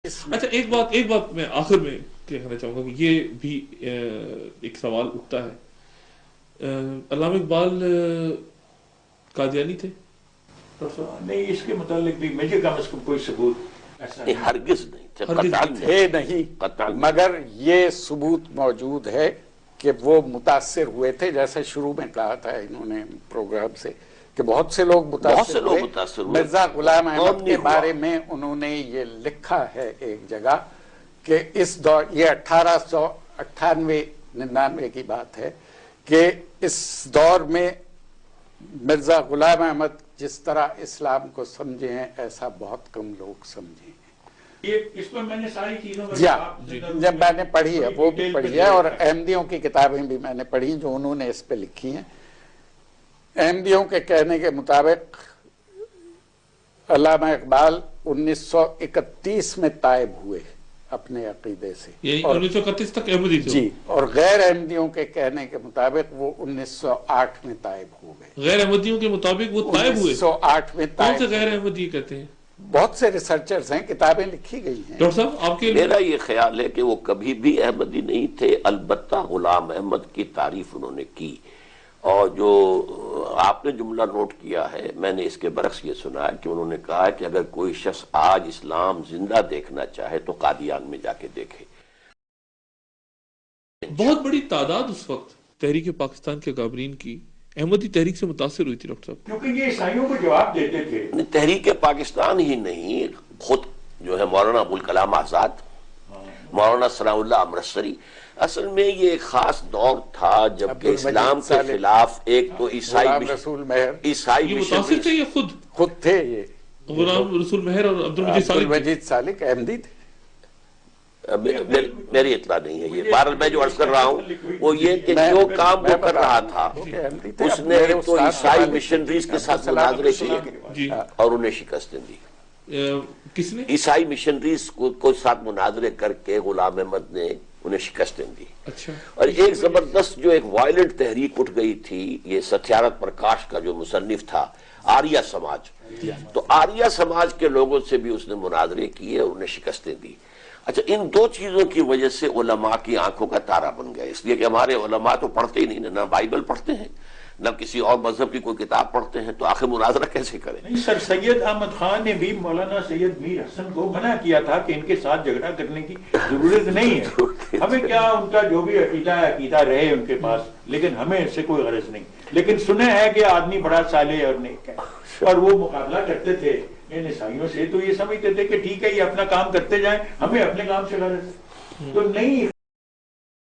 اچھا ایک بات میں آخر میں کہنا چاہوں گا کہ یہ بھی ایک سوال اٹھتا ہے، علامہ اقبال قادیانی تھے؟ نہیں، اس کے متعلق بھی مجھے کم از کم کوئی ثبوت ایسا نہیں، ہرگز نہیں تھے نہیں، مگر یہ ثبوت موجود ہے کہ وہ متاثر ہوئے تھے، جیسے شروع میں کہا تھا انہوں نے پروگرام سے کہ بہت سے لوگ متاثر ہوئے۔ مرزا غلام احمد کے بارے میں انہوں نے یہ لکھا ہے ایک جگہ کہ اس دور، یہ 1898-99 کی بات ہے، کہ اس دور میں مرزا غلام احمد جس طرح اسلام کو سمجھے ہیں ایسا بہت کم لوگ سمجھے ہیں۔ اس پر میں نے ساری چیزوں جب میں نے پڑھی ہے، وہ بھی پڑھی ہے، اور احمدیوں کی کتابیں بھی میں نے پڑھی جو انہوں نے اس پہ لکھی ہیں۔ احمدیوں کے کہنے کے مطابق علامہ اقبال 1931 میں تائب ہوئے اپنے عقیدے سے، یعنی 1931 تک احمدی تھے؟ جی، اور غیر احمدیوں کے کہنے کے مطابق وہ 1908 میں تائب ہو گئے۔ غیر احمدیوں کے مطابق وہ تائب ہوئے؟ 1908 میں تائب۔ کون سے غیر احمدی کہتے ہیں؟ بہت سے ریسرچرز ہیں، کتابیں لکھی گئی ہیں۔ ڈاکٹر صاحب آپ کے میرا یہ خیال ہے کہ وہ کبھی بھی احمدی نہیں تھے، البتہ غلام احمد کی تعریف انہوں نے کی، اور جو آپ نے جملہ نوٹ کیا ہے میں نے اس کے برعکس یہ سنا ہے کہ انہوں نے کہا ہے کہ اگر کوئی شخص آج اسلام زندہ دیکھنا چاہے تو قادیان میں جا کے دیکھے۔ بہت بڑی تعداد اس وقت تحریک پاکستان کے کابرین کی احمدی تحریک سے متاثر ہوئی تھی ڈاکٹر صاحب، کیونکہ یہ عیسائیوں کو جواب دیتے تھے۔ تحریک پاکستان ہی نہیں، خود جو ہے مولانا ابوالکلام آزاد، مولانا ثناء اللہ امرتسری، اصل میں یہ ایک خاص دور تھا جب کہ اسلام کے خلاف ایک تو عیسائی یہ متاثر تھے، یہ خود تھے، یہ غلام رسول مہر اور عبدالمجید سالک احمدی تھے۔ میری اطلاع نہیں ہے یہ، بہرحال میں جو عرض کر رہا ہوں وہ یہ کہ جو کام وہ کر رہا تھا اس نے تو عیسائی مشنریز کے ساتھ مناظرے کیے اور انہیں شکستیں دی۔ کس نے؟ عیسائی مشنریز کو ساتھ مناظرے کر کے غلام احمد نے انہیں شکستیں دی۔ اچھا، اور ایک زبردست جو ایک وائلنٹ تحریک اٹھ گئی تھی، یہ ستیارتھ پرکاش کا جو مصنف تھا، آریہ سماج، تو آریہ سماج کے لوگوں سے بھی اس نے مناظرے کیے اور انہیں شکستیں دی۔ اچھا، ان دو چیزوں کی وجہ سے علماء کی آنکھوں کا تارا بن گیا، اس لیے کہ ہمارے علماء تو پڑھتے ہی نہیں، نہ بائبل پڑھتے ہیں نہ کسی اور مذہب کی کوئی کتاب پڑھتے ہیں، تو آخر مناظرہ کیسے کریں؟ نہیں سر، سید احمد خان نے بھی مولانا سید میر حسن کو منع کیا تھا کہ ان کے ساتھ جھگڑا کرنے کی ضرورت نہیں ہے، ہمیں کیا ان کا جو بھی عقیدہ ہے عقیدہ رہے ان کے پاس، لیکن ہمیں اس سے کوئی غرض نہیں۔ لیکن سنے ہے کہ آدمی بڑا صالح اور نیک ہے، اور وہ مقابلہ کرتے تھے ان عیسائیوں سے، تو یہ سمجھتے تھے کہ ٹھیک ہے یہ اپنا کام کرتے جائیں، ہمیں اپنے کام سے غرض ہے، تو نہیں